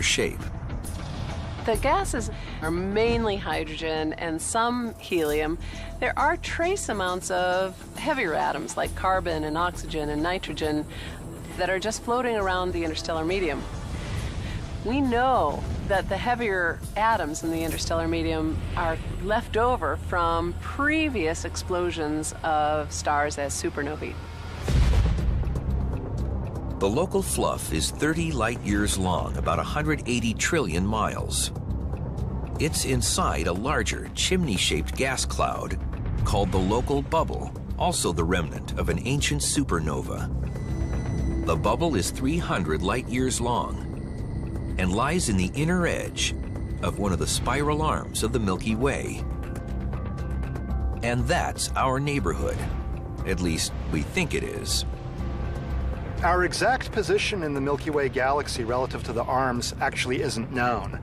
shape. The gases are mainly hydrogen and some helium. There are trace amounts of heavier atoms like carbon and oxygen and nitrogen that are just floating around the interstellar medium. We know that the heavier atoms in the interstellar medium are left over from previous explosions of stars as supernovae. The local fluff is 30 light-years long, about 180 trillion miles. It's inside a larger, chimney-shaped gas cloud called the local bubble, also the remnant of an ancient supernova. The bubble is 300 light-years long and lies in the inner edge of one of the spiral arms of the Milky Way. And that's our neighborhood. At least, we think it is. Our exact position in the Milky Way galaxy relative to the arms actually isn't known.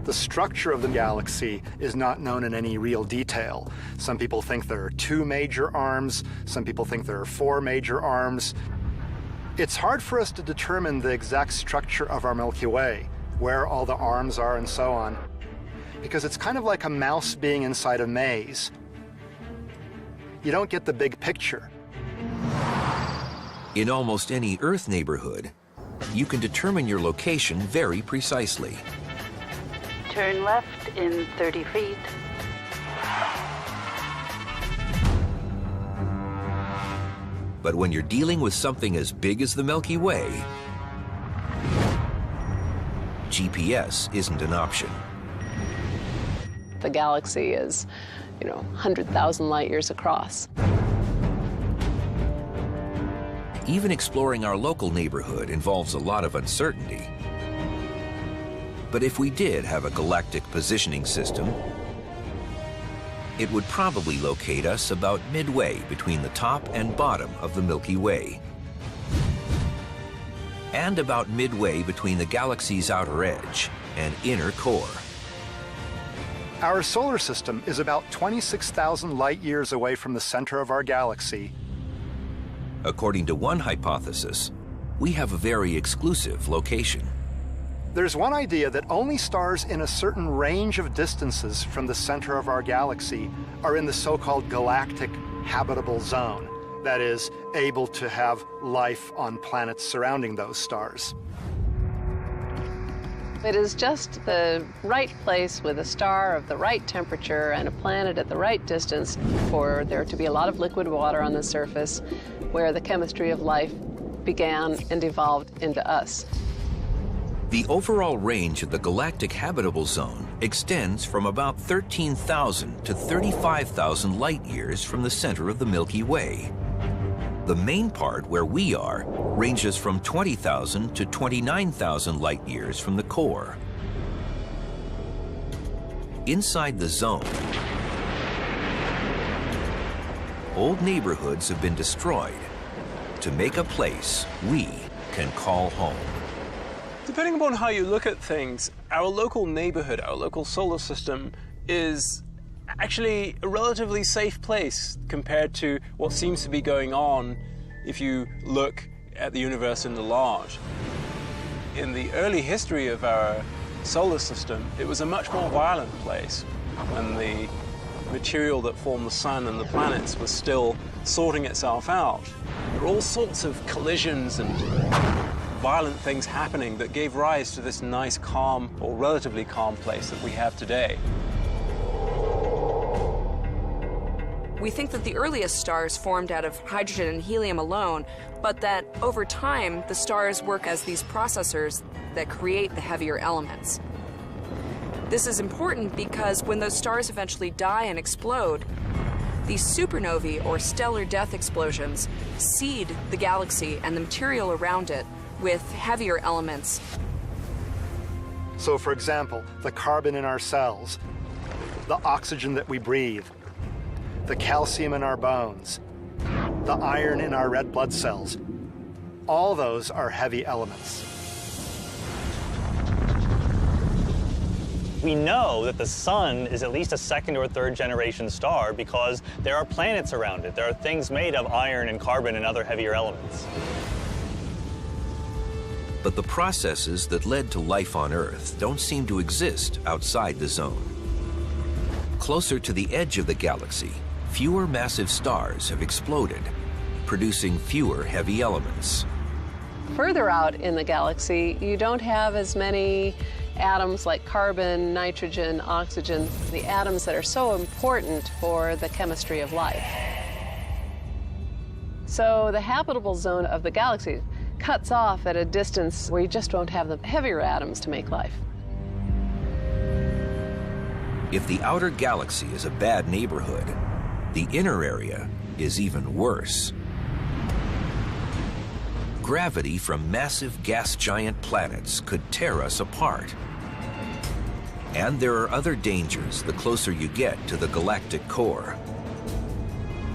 The structure of the galaxy is not known in any real detail. Some people think there are 2 major arms, some people think there are 4 major arms. It's hard for us to determine the exact structure of our Milky Way, where all the arms are and so on, because it's kind of like a mouse being inside a maze. You don't get the big picture. In almost any Earth neighborhood, you can determine your location very precisely. Turn left in 30 feet. But when you're dealing with something as big as the Milky Way, GPS isn't an option. The galaxy is, 100,000 light years across. Even exploring our local neighborhood involves a lot of uncertainty. But if we did have a galactic positioning system, it would probably locate us about midway between the top and bottom of the Milky Way, and about midway between the galaxy's outer edge and inner core. Our solar system is about 26,000 light years away from the center of our galaxy. According to one hypothesis, we have a very exclusive location. There's one idea that only stars in a certain range of distances from the center of our galaxy are in the so-called galactic habitable zone, that is, able to have life on planets surrounding those stars. It is just the right place with a star of the right temperature and a planet at the right distance for there to be a lot of liquid water on the surface where the chemistry of life began and evolved into us. The overall range of the galactic habitable zone extends from about 13,000 to 35,000 light years from the center of the Milky Way. The main part, where we are, ranges from 20,000 to 29,000 light years from the core. Inside the zone, old neighborhoods have been destroyed to make a place we can call home. Depending upon how you look at things, our local neighborhood, our local solar system, is actually a relatively safe place compared to what seems to be going on if you look at the universe in the large. In the early history of our solar system, it was a much more violent place when the material that formed the sun and the planets was still sorting itself out. There were all sorts of collisions and violent things happening that gave rise to this nice, calm, or relatively calm place that we have today. We think that the earliest stars formed out of hydrogen and helium alone, but that over time, the stars work as these processors that create the heavier elements. This is important because when those stars eventually die and explode, these supernovae, or stellar death explosions, seed the galaxy and the material around it with heavier elements. So, for example, the carbon in our cells, the oxygen that we breathe, the calcium in our bones, the iron in our red blood cells, all those are heavy elements. We know that the sun is at least a second or third generation star because there are planets around it. There are things made of iron and carbon and other heavier elements. But the processes that led to life on Earth don't seem to exist outside the zone. Closer to the edge of the galaxy, fewer massive stars have exploded, producing fewer heavy elements. Further out in the galaxy, you don't have as many atoms like carbon, nitrogen, oxygen, the atoms that are so important for the chemistry of life. So the habitable zone of the galaxy cuts off at a distance where you just don't have the heavier atoms to make life. If the outer galaxy is a bad neighborhood, the inner area is even worse. Gravity from massive gas giant planets could tear us apart. And there are other dangers the closer you get to the galactic core.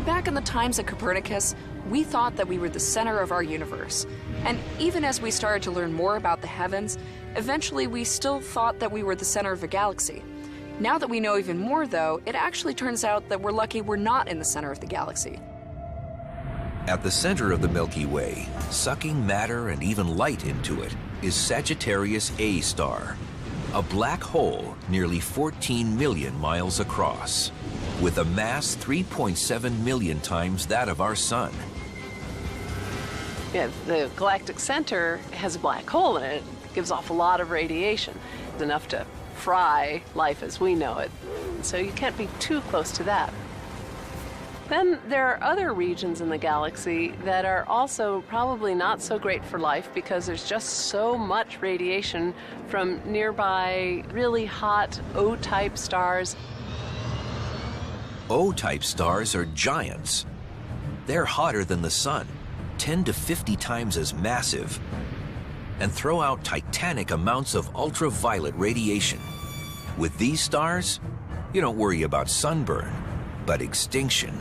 Back in the times of Copernicus, we thought that we were the center of our universe. And even as we started to learn more about the heavens, eventually we still thought that we were the center of a galaxy. Now that we know even more, though, it actually turns out that we're lucky we're not in the center of the galaxy. At the center of the Milky Way, sucking matter and even light into it, is Sagittarius A star, a black hole nearly 14 million miles across, with a mass 3.7 million times that of our Sun. Yeah, the galactic center has a black hole in it. It gives off a lot of radiation, enough to fry life as we know it. So you can't be too close to that. Then there are other regions in the galaxy that are also probably not so great for life because there's just so much radiation from nearby really hot O-type stars. O-type stars are giants. They're hotter than the Sun, 10 to 50 times as massive, and throw out titanic amounts of ultraviolet radiation. With these stars, you don't worry about sunburn, but extinction.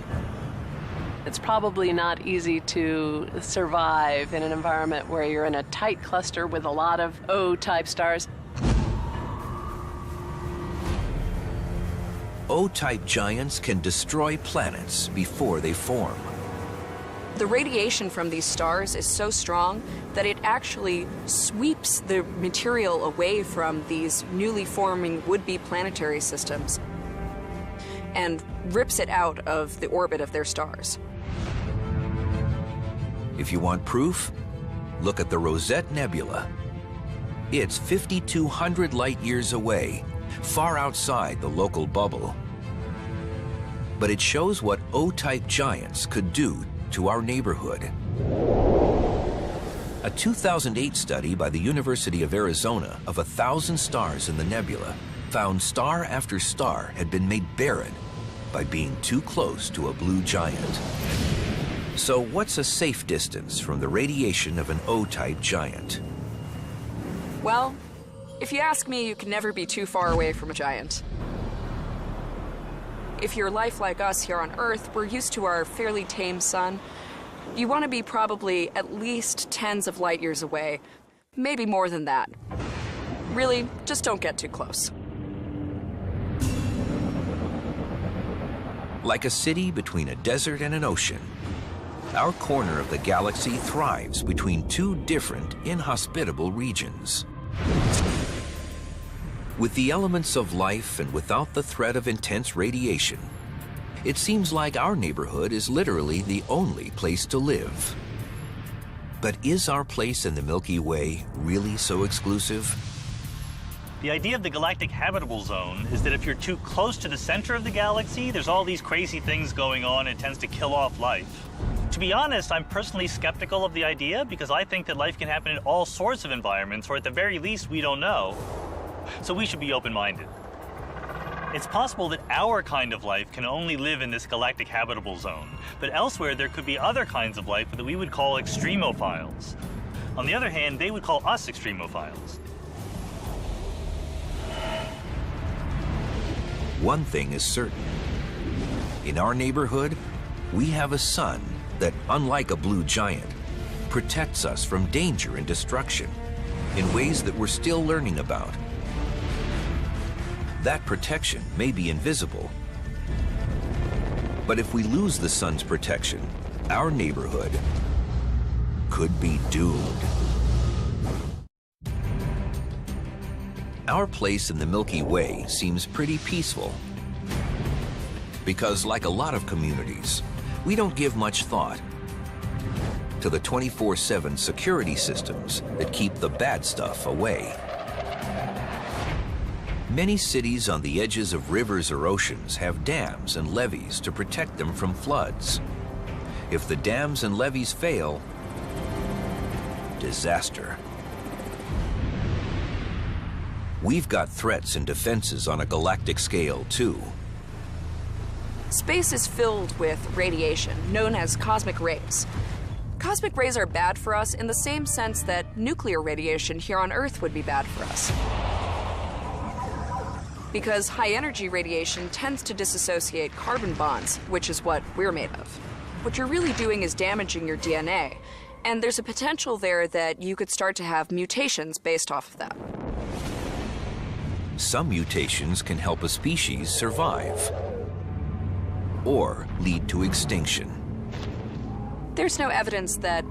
It's probably not easy to survive in an environment where you're in a tight cluster with a lot of O-type stars. O-type giants can destroy planets before they form. The radiation from these stars is so strong that it actually sweeps the material away from these newly forming would-be planetary systems and rips it out of the orbit of their stars. If you want proof, look at the Rosette Nebula. It's 5,200 light-years away, far outside the local bubble. But it shows what O-type giants could do to our neighborhood. A 2008 study by the University of Arizona of 1,000 stars in the nebula found star after star had been made barren by being too close to a blue giant. So what's a safe distance from the radiation of an O-type giant? Well, if you ask me, you can never be too far away from a giant. If you're life like us here on Earth, we're used to our fairly tame sun. You want to be probably at least tens of light years away, maybe more than that. Really, just don't get too close. Like a city between a desert and an ocean, our corner of the galaxy thrives between two different, inhospitable regions. With the elements of life and without the threat of intense radiation, it seems like our neighborhood is literally the only place to live. But is our place in the Milky Way really so exclusive? The idea of the galactic habitable zone is that if you're too close to the center of the galaxy, there's all these crazy things going on and it tends to kill off life. To be honest, I'm personally skeptical of the idea because I think that life can happen in all sorts of environments, or at the very least, we don't know. So we should be open-minded. It's possible that our kind of life can only live in this galactic habitable zone, but elsewhere there could be other kinds of life that we would call extremophiles. On the other hand, they would call us extremophiles. One thing is certain. In our neighborhood, we have a sun that, unlike a blue giant, protects us from danger and destruction in ways that we're still learning about. That protection may be invisible, but if we lose the sun's protection, our neighborhood could be doomed. Our place in the Milky Way seems pretty peaceful because, like a lot of communities, we don't give much thought to the 24/7 security systems that keep the bad stuff away. Many cities on the edges of rivers or oceans have dams and levees to protect them from floods. If the dams and levees fail, disaster. We've got threats and defenses on a galactic scale, too. Space is filled with radiation, known as cosmic rays. Cosmic rays are bad for us in the same sense that nuclear radiation here on Earth would be bad for us. Because high-energy radiation tends to disassociate carbon bonds, which is what we're made of. What you're really doing is damaging your DNA, and there's a potential there that you could start to have mutations based off of that. Some mutations can help a species survive or lead to extinction. There's no evidence that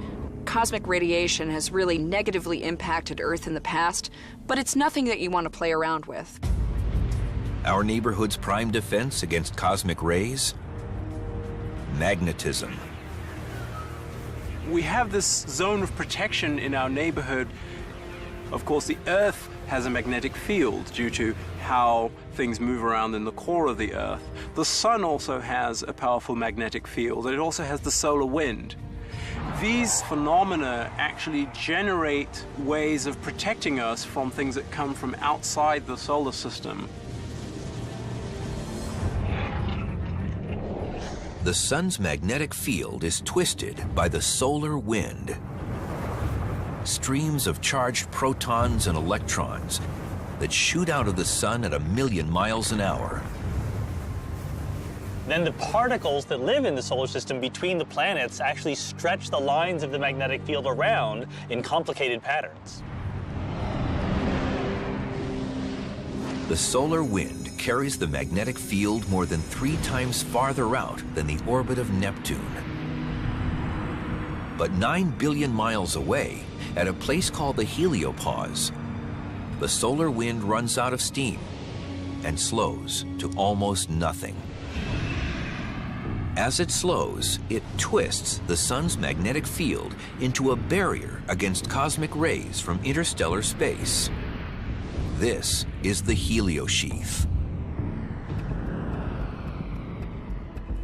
cosmic radiation has really negatively impacted Earth in the past, but it's nothing that you want to play around with. Our neighborhood's prime defense against cosmic rays? Magnetism. We have this zone of protection in our neighborhood. Of course, the Earth has a magnetic field due to how things move around in the core of the Earth. The Sun also has a powerful magnetic field, and it also has the solar wind. These phenomena actually generate ways of protecting us from things that come from outside the solar system. The Sun's magnetic field is twisted by the solar wind. Streams of charged protons and electrons that shoot out of the Sun at 1,000,000 miles an hour. Then the particles that live in the solar system between the planets actually stretch the lines of the magnetic field around in complicated patterns. The solar wind carries the magnetic field more than 3 times farther out than the orbit of Neptune. But 9 billion miles away, at a place called the heliopause, the solar wind runs out of steam and slows to almost nothing. As it slows, it twists the Sun's magnetic field into a barrier against cosmic rays from interstellar space. This is the heliosheath.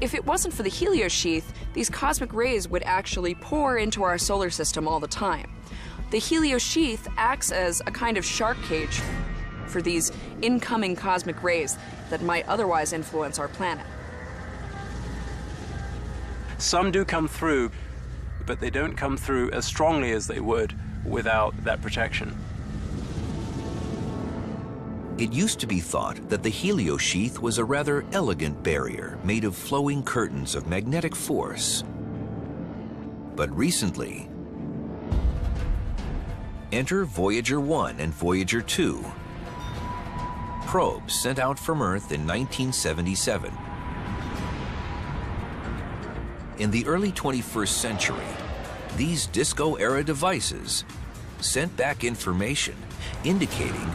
If it wasn't for the heliosheath, these cosmic rays would actually pour into our solar system all the time. The heliosheath acts as a kind of shark cage for these incoming cosmic rays that might otherwise influence our planet. Some do come through, but they don't come through as strongly as they would without that protection. It used to be thought that the heliosheath was a rather elegant barrier made of flowing curtains of magnetic force. But recently, enter Voyager 1 and Voyager 2, probes sent out from Earth in 1977. In the early 21st century, these disco-era devices sent back information indicating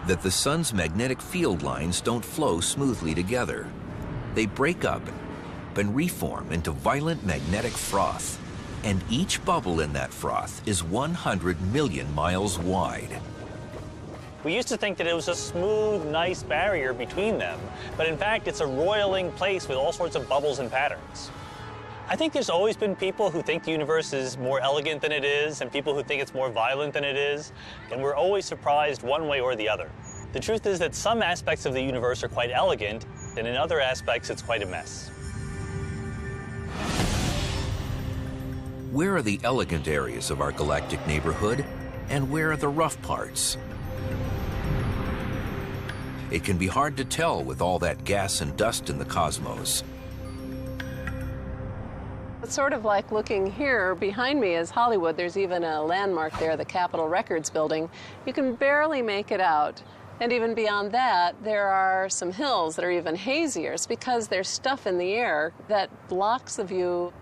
that the Sun's magnetic field lines don't flow smoothly together. They break up and reform into violent magnetic froth, and each bubble in that froth is 100 million miles wide. We used to think that it was a smooth, nice barrier between them, but in fact it's a roiling place with all sorts of bubbles and patterns. I think there's always been people who think the universe is more elegant than it is, and people who think it's more violent than it is, and we're always surprised one way or the other. The truth is that some aspects of the universe are quite elegant, and in other aspects it's quite a mess. Where are the elegant areas of our galactic neighborhood, and where are the rough parts? It can be hard to tell with all that gas and dust in the cosmos. It's sort of like looking here. Behind me is Hollywood. There's even a landmark there, the Capitol Records building. You can barely make it out. And even beyond that, there are some hills that are even hazier. It's because there's stuff in the air that blocks the view.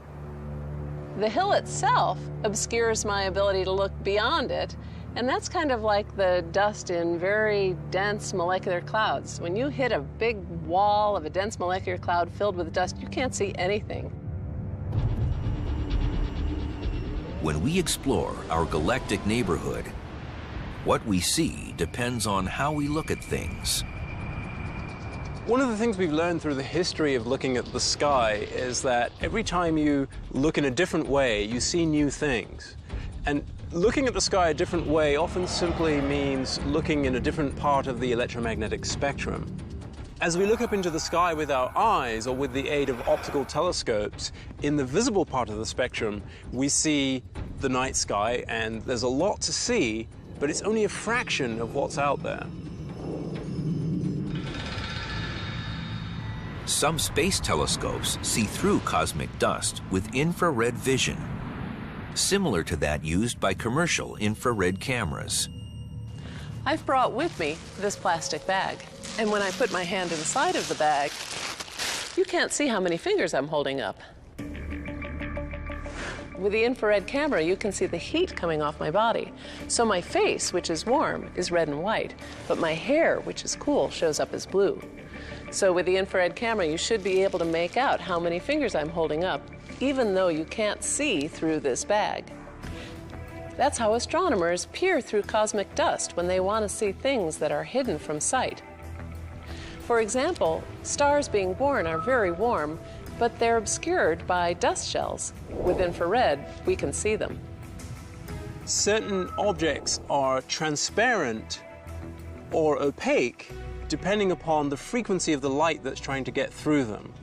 The hill itself obscures my ability to look beyond it, And that's kind of like the dust in very dense molecular clouds. When you hit a big wall of a dense molecular cloud filled with dust, you can't see anything. When we explore our galactic neighborhood, what we see depends on how we look at things. One of the things we've learned through the history of looking at the sky is that every time you look in a different way, you see new things. And looking at the sky a different way often simply means looking in a different part of the electromagnetic spectrum. As we look up into the sky with our eyes or with the aid of optical telescopes, in the visible part of the spectrum, we see the night sky, and there's a lot to see, but it's only a fraction of what's out there. Some space telescopes see through cosmic dust with infrared vision, similar to that used by commercial infrared cameras. I've brought with me this plastic bag, and when I put my hand inside of the bag, you can't see how many fingers I'm holding up. With the infrared camera, you can see the heat coming off my body. So my face, which is warm, is red and white, but my hair, which is cool, shows up as blue. So with the infrared camera, you should be able to make out how many fingers I'm holding up, even though you can't see through this bag. That's how astronomers peer through cosmic dust when they want to see things that are hidden from sight. For example, stars being born are very warm, but they're obscured by dust shells. With infrared, we can see them. Certain objects are transparent or opaque depending upon the frequency of the light that's trying to get through them.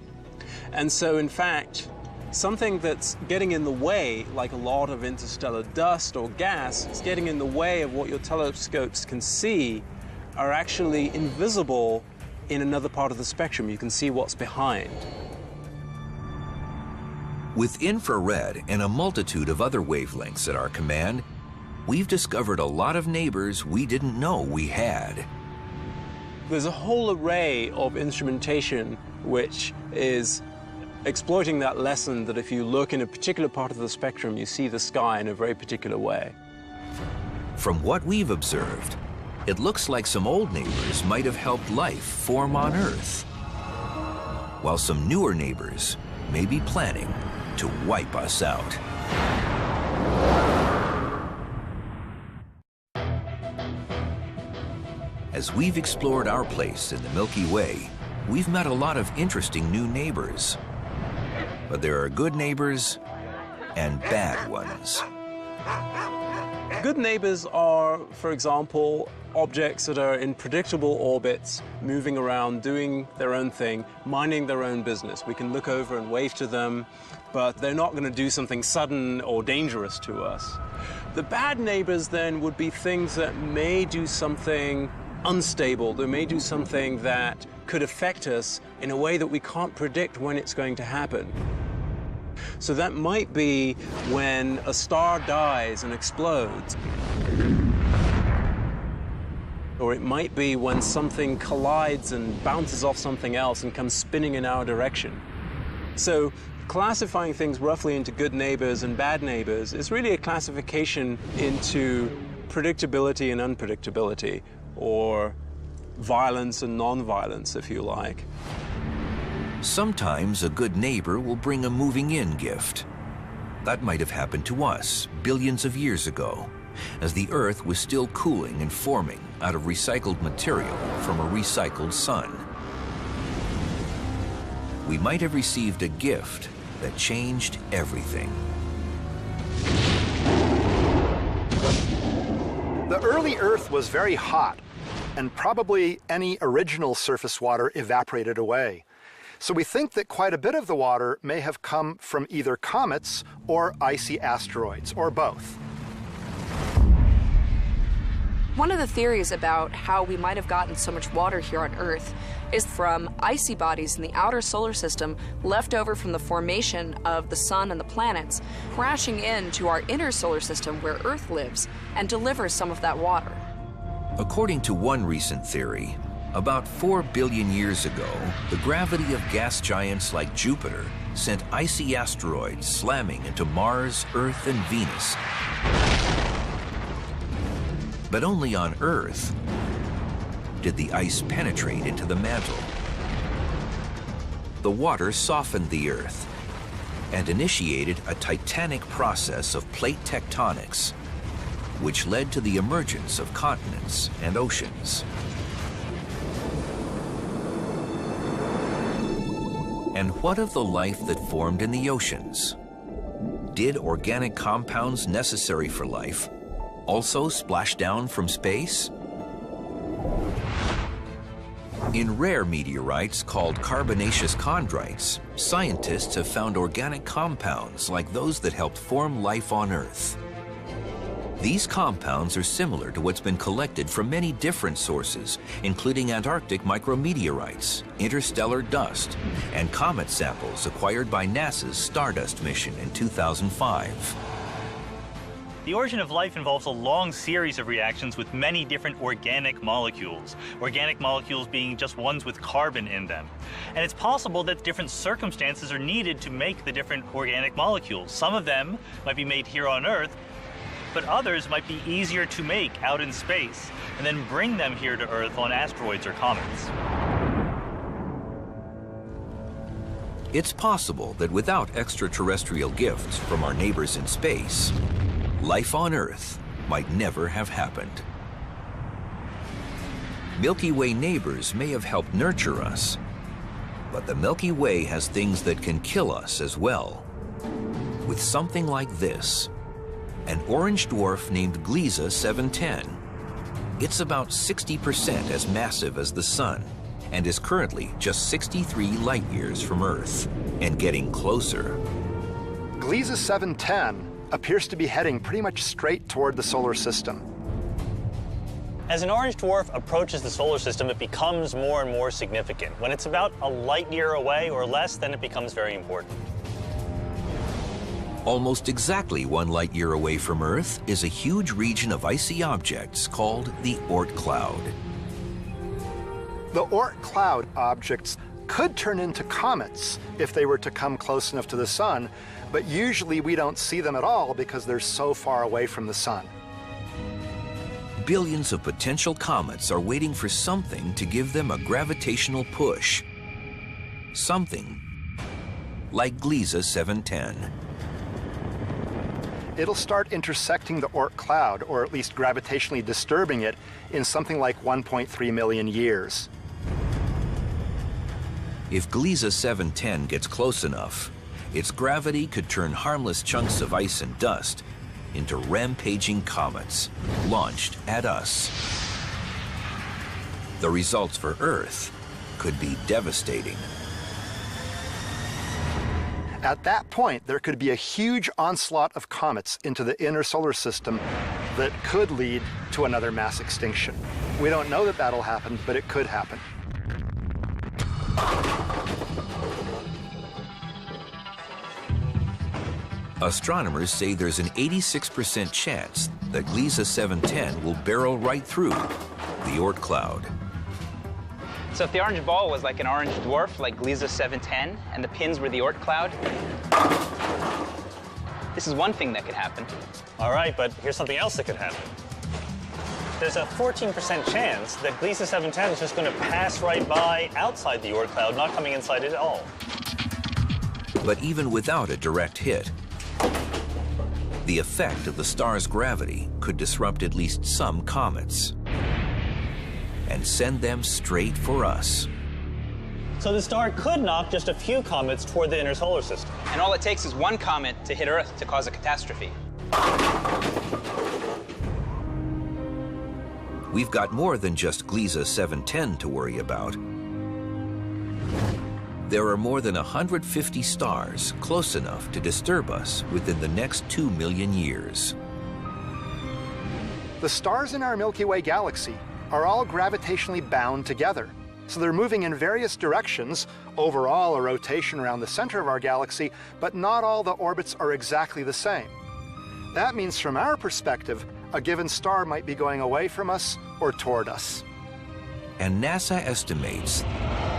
And so, in fact, something that's getting in the way, like a lot of interstellar dust or gas, is getting in the way of what your telescopes can see, are actually invisible in another part of the spectrum. You can see what's behind. With infrared and a multitude of other wavelengths at our command, we've discovered a lot of neighbors we didn't know we had. There's a whole array of instrumentation which is exploiting that lesson that if you look in a particular part of the spectrum, you see the sky in a very particular way. From what we've observed, it looks like some old neighbors might have helped life form on Earth, while some newer neighbors may be planning to wipe us out. As we've explored our place in the Milky Way, we've met a lot of interesting new neighbors. But there are good neighbors and bad ones. Good neighbors are, for example, objects that are in predictable orbits, moving around, doing their own thing, minding their own business. We can look over and wave to them, but they're not going to do something sudden or dangerous to us. The bad neighbors then would be things that may do something unstable. They may do something that could affect us in a way that we can't predict when it's going to happen. So that might be when a star dies and explodes. Or it might be when something collides and bounces off something else and comes spinning in our direction. So classifying things roughly into good neighbors and bad neighbors is really a classification into predictability and unpredictability, or violence and non-violence, if you like. Sometimes a good neighbor will bring a moving-in gift. That might have happened to us billions of years ago, as the Earth was still cooling and forming out of recycled material from a recycled sun. We might have received a gift that changed everything. The early Earth was very hot, and probably any original surface water evaporated away. So we think that quite a bit of the water may have come from either comets or icy asteroids, or both. One of the theories about how we might have gotten so much water here on Earth is from icy bodies in the outer solar system left over from the formation of the sun and the planets, crashing into our inner solar system where Earth lives and delivers some of that water. According to one recent theory, about 4 billion years ago, the gravity of gas giants like Jupiter sent icy asteroids slamming into Mars, Earth, and Venus. But only on Earth did the ice penetrate into the mantle. The water softened the Earth and initiated a titanic process of plate tectonics, which led to the emergence of continents and oceans. And what of the life that formed in the oceans? Did organic compounds necessary for life also splash down from space? In rare meteorites called carbonaceous chondrites, scientists have found organic compounds like those that helped form life on Earth. These compounds are similar to what's been collected from many different sources, including Antarctic micrometeorites, interstellar dust, and comet samples acquired by NASA's Stardust mission in 2005. The origin of life involves a long series of reactions with many different organic molecules being just ones with carbon in them. And it's possible that different circumstances are needed to make the different organic molecules. Some of them might be made here on Earth, but others might be easier to make out in space and then bring them here to Earth on asteroids or comets. It's possible that without extraterrestrial gifts from our neighbors in space, life on Earth might never have happened. Milky Way neighbors may have helped nurture us, but the Milky Way has things that can kill us as well. With something like this, an orange dwarf named Gliese 710. It's about 60% as massive as the Sun and is currently just 63 light years from Earth and getting closer. Gliese 710 appears to be heading pretty much straight toward the solar system. As an orange dwarf approaches the solar system, it becomes more and more significant. When it's about a light year away or less, then it becomes very important. Almost exactly 1 light year away from Earth is a huge region of icy objects called the Oort cloud. The Oort cloud objects could turn into comets if they were to come close enough to the Sun, but usually we don't see them at all because they're so far away from the Sun. Billions of potential comets are waiting for something to give them a gravitational push. Something like Gliese 710. It'll start intersecting the Oort cloud, or at least gravitationally disturbing it, in something like 1.3 million years. If Gliese 710 gets close enough, its gravity could turn harmless chunks of ice and dust into rampaging comets launched at us. The results for Earth could be devastating. At that point, there could be a huge onslaught of comets into the inner solar system that could lead to another mass extinction. We don't know that that'll happen, but it could happen. Astronomers say there's an 86% chance that Gliese 710 will barrel right through the Oort cloud. So if the orange ball was like an orange dwarf, like Gliese 710, and the pins were the Oort cloud, this is one thing that could happen. All right, but here's something else that could happen. There's a 14% chance that Gliese 710 is just going to pass right by outside the Oort cloud, not coming inside it at all. But even without a direct hit, the effect of the star's gravity could disrupt at least some comets and send them straight for us. So the star could knock just a few comets toward the inner solar system. And all it takes is one comet to hit Earth to cause a catastrophe. We've got more than just Gliese 710 to worry about. There are more than 150 stars close enough to disturb us within the next 2 million years. The stars in our Milky Way galaxy are all gravitationally bound together. So they're moving in various directions, overall a rotation around the center of our galaxy, but not all the orbits are exactly the same. That means from our perspective, a given star might be going away from us or toward us. And NASA estimates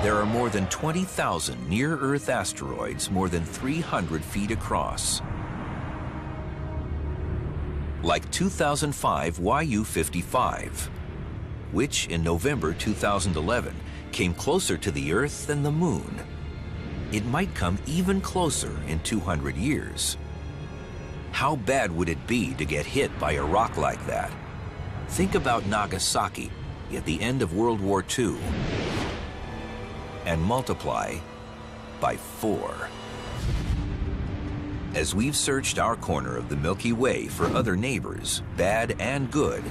there are more than 20,000 near-Earth asteroids more than 300 feet across. like 2005 YU-55, which in November 2011 came closer to the Earth than the Moon. It might come even closer in 200 years. How bad would it be to get hit by a rock like that? Think about Nagasaki at the end of World War II and multiply by 4. As we've searched our corner of the Milky Way for other neighbors, bad and good,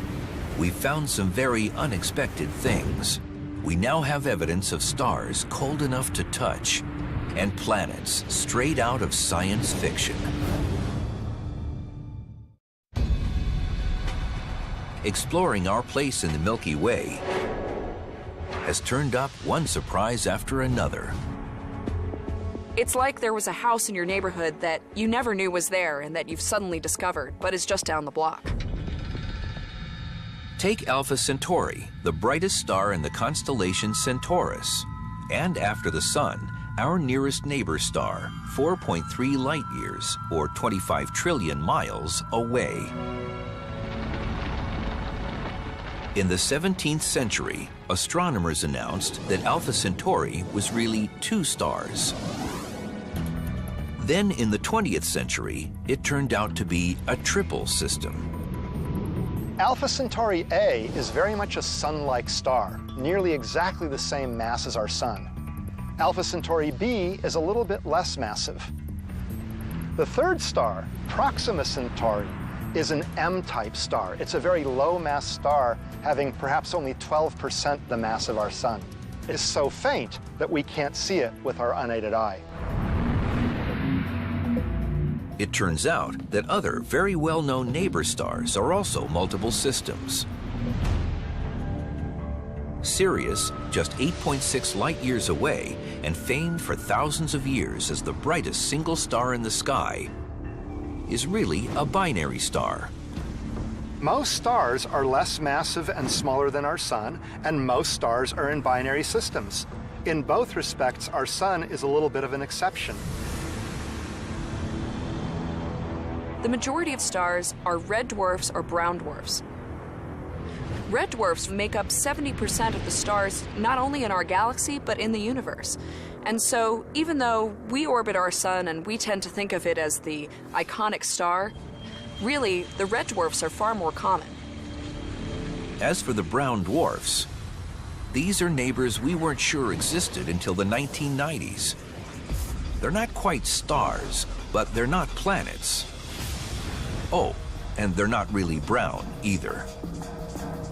we've found some very unexpected things. We now have evidence of stars cold enough to touch and planets straight out of science fiction. Exploring our place in the Milky Way has turned up one surprise after another. It's like there was a house in your neighborhood that you never knew was there and that you've suddenly discovered, but is just down the block. Take Alpha Centauri, the brightest star in the constellation Centaurus, and after the Sun, our nearest neighbor star, 4.3 light years, or 25 trillion miles away. In the 17th century, astronomers announced that Alpha Centauri was really 2 stars. Then in the 20th century, it turned out to be a triple system. Alpha Centauri A is very much a Sun-like star, nearly exactly the same mass as our Sun. Alpha Centauri B is a little bit less massive. The third star, Proxima Centauri, is an M-type star. It's a very low-mass star, having perhaps only 12% the mass of our Sun. It is so faint that we can't see it with our unaided eye. It turns out that other very well-known neighbor stars are also multiple systems. Sirius, just 8.6 light-years away and famed for thousands of years as the brightest single star in the sky, is really a binary star. Most stars are less massive and smaller than our Sun, and most stars are in binary systems. In both respects, our Sun is a little bit of an exception. The majority of stars are red dwarfs or brown dwarfs. Red dwarfs make up 70% of the stars not only in our galaxy, but in the universe. And so, even though we orbit our Sun and we tend to think of it as the iconic star, really, the red dwarfs are far more common. As for the brown dwarfs, these are neighbors we weren't sure existed until the 1990s. They're not quite stars, but they're not planets. Oh, and they're not really brown either.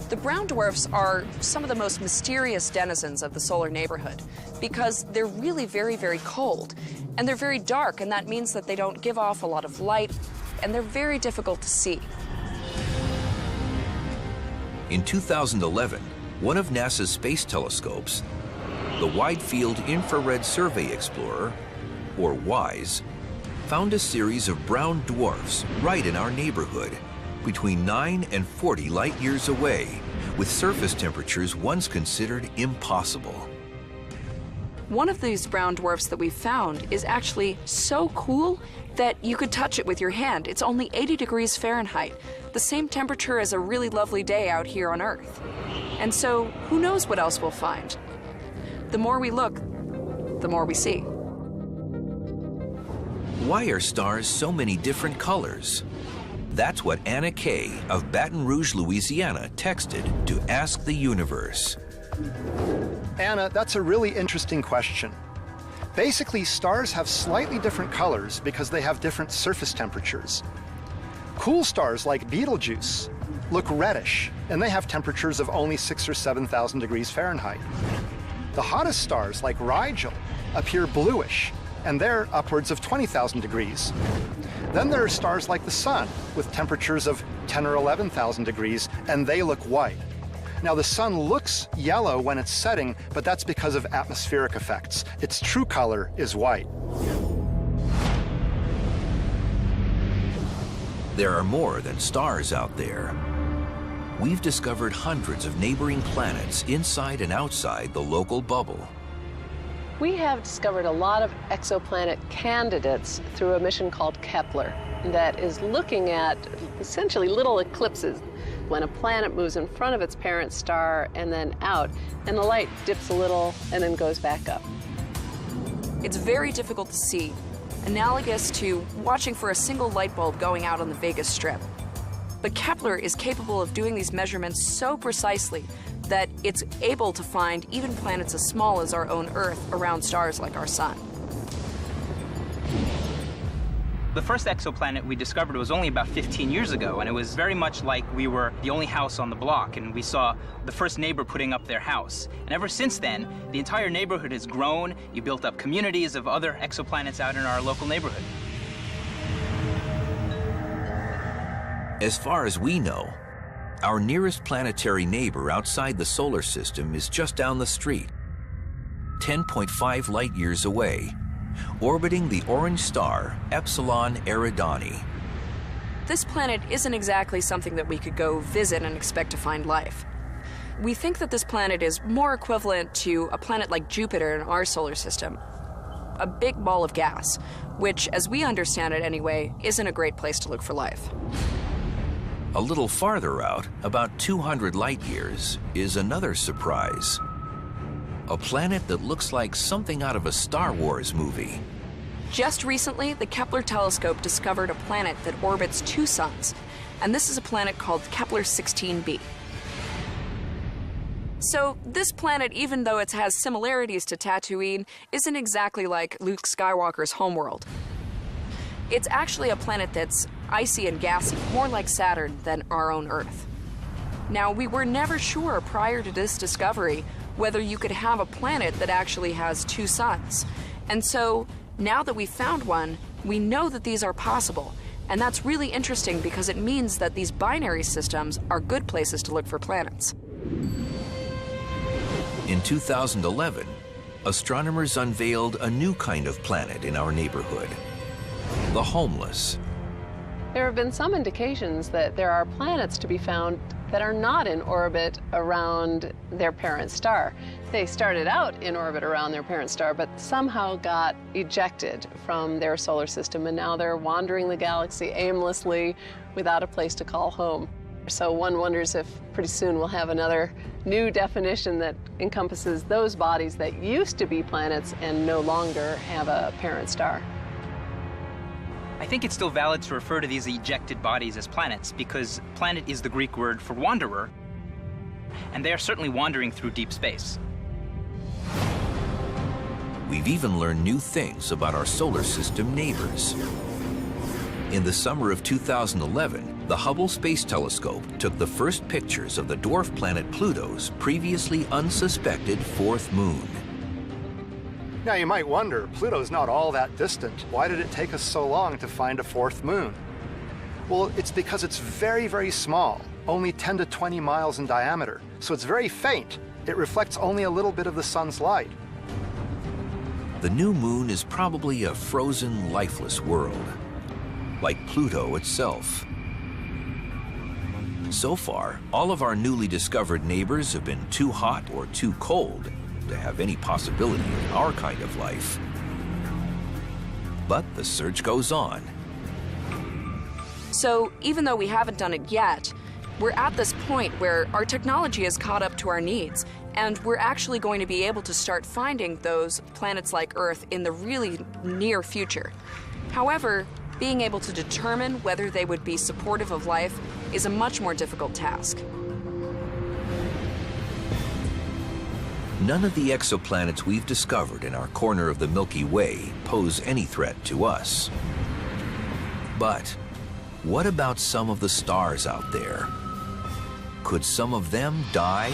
The brown dwarfs are some of the most mysterious denizens of the solar neighborhood because they're really very, very cold. And they're very dark, and that means that they don't give off a lot of light, and they're very difficult to see. In 2011, one of NASA's space telescopes, the Wide Field Infrared Survey Explorer, or WISE, found a series of brown dwarfs right in our neighborhood, between 9 and 40 light-years away, with surface temperatures once considered impossible. One of these brown dwarfs that we found is actually so cool that you could touch it with your hand. It's only 80 degrees Fahrenheit, the same temperature as a really lovely day out here on Earth. And so, who knows what else we'll find? The more we look, the more we see. Why are stars so many different colors? That's what Anna Kay of Baton Rouge, Louisiana, texted to Ask the Universe. Anna, that's a really interesting question. Basically, stars have slightly different colors because they have different surface temperatures. Cool stars like Betelgeuse look reddish, and they have temperatures of only 6,000 or 7,000 degrees Fahrenheit. The hottest stars like Rigel appear bluish, and they're upwards of 20,000 degrees. Then there are stars like the Sun with temperatures of 10,000 or 11,000 degrees, and they look white. Now, the Sun looks yellow when it's setting, but that's because of atmospheric effects. Its true color is white. There are more than stars out there. We've discovered hundreds of neighboring planets inside and outside the local bubble. We have discovered a lot of exoplanet candidates through a mission called Kepler that is looking at essentially little eclipses when a planet moves in front of its parent star and then out, and the light dips a little and then goes back up. It's very difficult to see, analogous to watching for a single light bulb going out on the Vegas Strip. But Kepler is capable of doing these measurements so precisely that it's able to find even planets as small as our own Earth around stars like our Sun. The first exoplanet we discovered was only about 15 years ago, and it was very much like we were the only house on the block, and we saw the first neighbor putting up their house. And ever since then, the entire neighborhood has grown. You built up communities of other exoplanets out in our local neighborhood. As far as we know, our nearest planetary neighbor outside the solar system is just down the street, 10.5 light years away, orbiting the orange star Epsilon Eridani. This planet isn't exactly something that we could go visit and expect to find life. We think that this planet is more equivalent to a planet like Jupiter in our solar system, a big ball of gas, which, as we understand it anyway, isn't a great place to look for life. A little farther out, about 200 light years, is another surprise. A planet that looks like something out of a Star Wars movie. Just recently, the Kepler telescope discovered a planet that orbits two suns, and this is a planet called Kepler 16b. So this planet, even though it has similarities to Tatooine, isn't exactly like Luke Skywalker's homeworld. It's actually a planet that's icy and gassy, more like Saturn than our own Earth. Now, we were never sure prior to this discovery whether you could have a planet that actually has two suns. And so, now that we've found one, we know that these are possible. And that's really interesting because it means that these binary systems are good places to look for planets. In 2011, astronomers unveiled a new kind of planet in our neighborhood, the homeless. There have been some indications that there are planets to be found that are not in orbit around their parent star. They started out in orbit around their parent star, but somehow got ejected from their solar system, and now they're wandering the galaxy aimlessly without a place to call home. So one wonders if pretty soon we'll have another new definition that encompasses those bodies that used to be planets and no longer have a parent star. I think it's still valid to refer to these ejected bodies as planets because planet is the Greek word for wanderer, and they are certainly wandering through deep space. We've even learned new things about our solar system neighbors. In the summer of 2011, the Hubble Space Telescope took the first pictures of the dwarf planet Pluto's previously unsuspected fourth moon. Now you might wonder, Pluto's not all that distant. Why did it take us so long to find a fourth moon? Well, it's because it's very, very small, only 10 to 20 miles in diameter. So it's very faint. It reflects only a little bit of the sun's light. The new moon is probably a frozen, lifeless world, like Pluto itself. So far, all of our newly discovered neighbors have been too hot or too cold to have any possibility of our kind of life. But the search goes on. So even though we haven't done it yet, we're at this point where our technology has caught up to our needs, and we're actually going to be able to start finding those planets like Earth in the really near future. However, being able to determine whether they would be supportive of life is a much more difficult task. None of the exoplanets we've discovered in our corner of the Milky Way pose any threat to us. But what about some of the stars out there? Could some of them die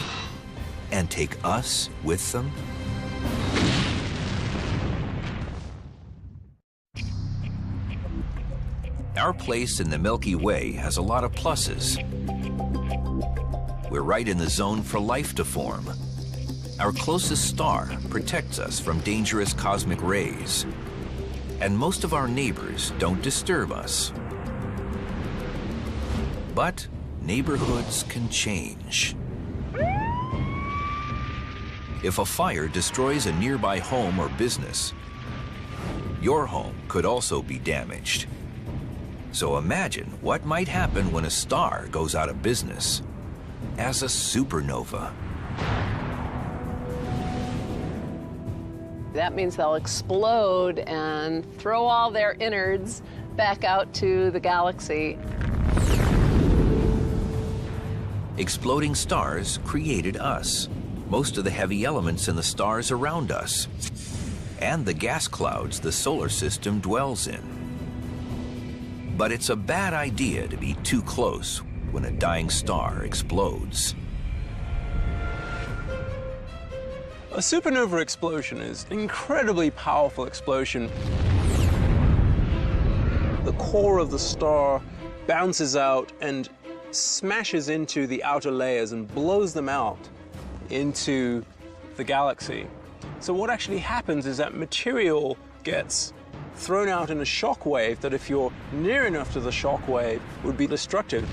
and take us with them? Our place in the Milky Way has a lot of pluses. We're right in the zone for life to form. Our closest star protects us from dangerous cosmic rays, and most of our neighbors don't disturb us. But neighborhoods can change. if a fire destroys a nearby home or business, your home could also be damaged. So imagine what might happen when a star goes out of business as a supernova. That means they'll explode and throw all their innards back out to the galaxy. Exploding stars created us, most of the heavy elements in the stars around us, and the gas clouds the solar system dwells in. But it's a bad idea to be too close when a dying star explodes. A supernova explosion is an incredibly powerful explosion. The core of the star bounces out and smashes into the outer layers and blows them out into the galaxy. So what actually happens is that material gets thrown out in a shock wave that, if you're near enough to the shock wave, would be destructive.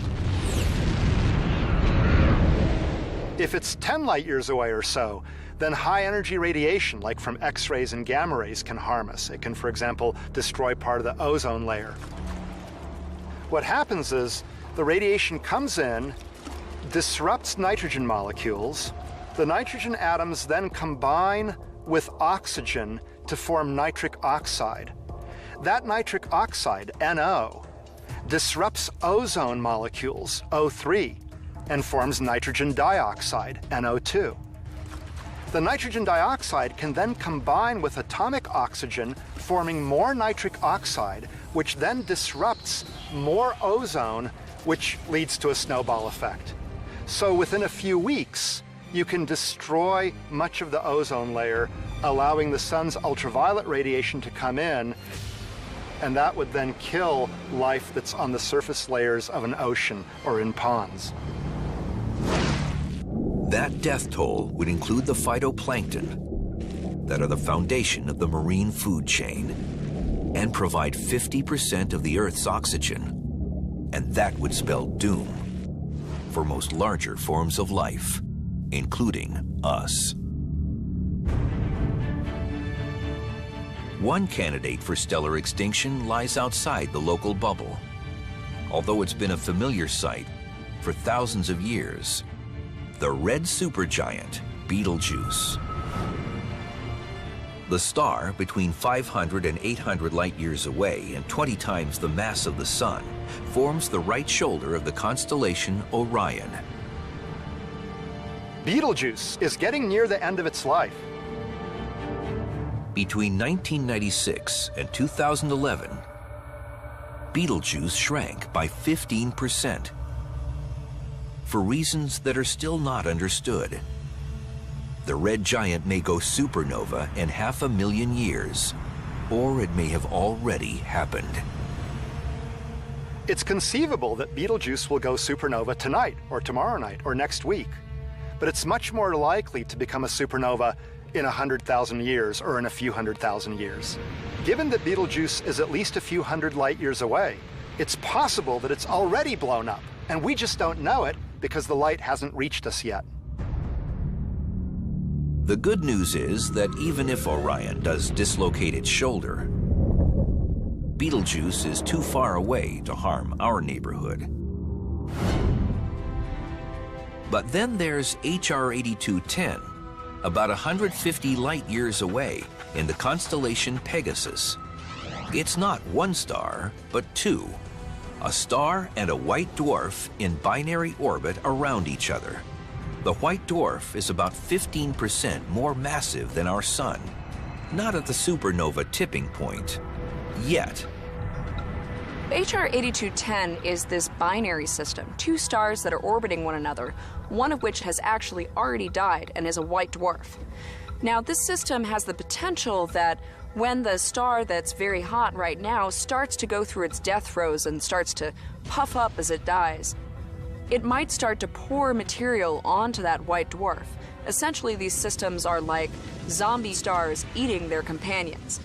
If it's 10 light years away or so, then high-energy radiation, like from X-rays and gamma rays, can harm us. It can, for example, destroy part of the ozone layer. What happens is the radiation comes in, disrupts nitrogen molecules. The nitrogen atoms then combine with oxygen to form nitric oxide. That nitric oxide, NO, disrupts ozone molecules, O3, and forms nitrogen dioxide, NO2. The nitrogen dioxide can then combine with atomic oxygen, forming more nitric oxide, which then disrupts more ozone, which leads to a snowball effect. So within a few weeks, you can destroy much of the ozone layer, allowing the sun's ultraviolet radiation to come in, and that would then kill life that's on the surface layers of an ocean or in ponds. That death toll would include the phytoplankton that are the foundation of the marine food chain and provide 50% of the Earth's oxygen. And that would spell doom for most larger forms of life, including us. One candidate for stellar extinction lies outside the local bubble, although it's been a familiar sight for thousands of years: the red supergiant Betelgeuse. The star, between 500 and 800 light years away and 20 times the mass of the Sun, forms the right shoulder of the constellation Orion. Betelgeuse is getting near the end of its life. Between 1996 and 2011, Betelgeuse shrank by 15%. For reasons that are still not understood. The red giant may go supernova in 500,000 years, or it may have already happened. It's conceivable that Betelgeuse will go supernova tonight, or tomorrow night, or next week. But it's much more likely to become a supernova in 100,000 years, or in a few 100,000 years. Given that Betelgeuse is at least a few hundred light years away, it's possible that it's already blown up, and we just don't know it because the light hasn't reached us yet. The good news is that even if Orion does dislocate its shoulder, Betelgeuse is too far away to harm our neighborhood. But then there's HR 8210, about 150 light years away in the constellation Pegasus. It's not one star, but two. A star and a white dwarf in binary orbit around each other. The white dwarf is about 15% more massive than our Sun. Not at the supernova tipping point, yet. HR 8210 is this binary system, two stars that are orbiting one another, one of which has actually already died and is a white dwarf. Now, this system has the potential that when the star that's very hot right now starts to go through its death throes and starts to puff up as it dies, it might start to pour material onto that white dwarf. Essentially, these systems are like zombie stars eating their companions.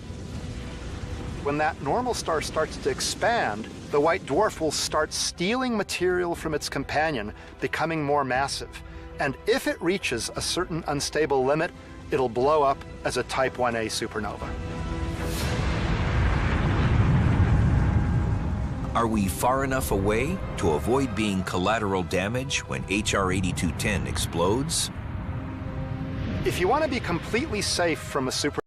When that normal star starts to expand, the white dwarf will start stealing material from its companion, becoming more massive. And if it reaches a certain unstable limit, it'll blow up as a Type 1a supernova. Are we far enough away to avoid being collateral damage when HR 8210 explodes? If you want to be completely safe from a supernova,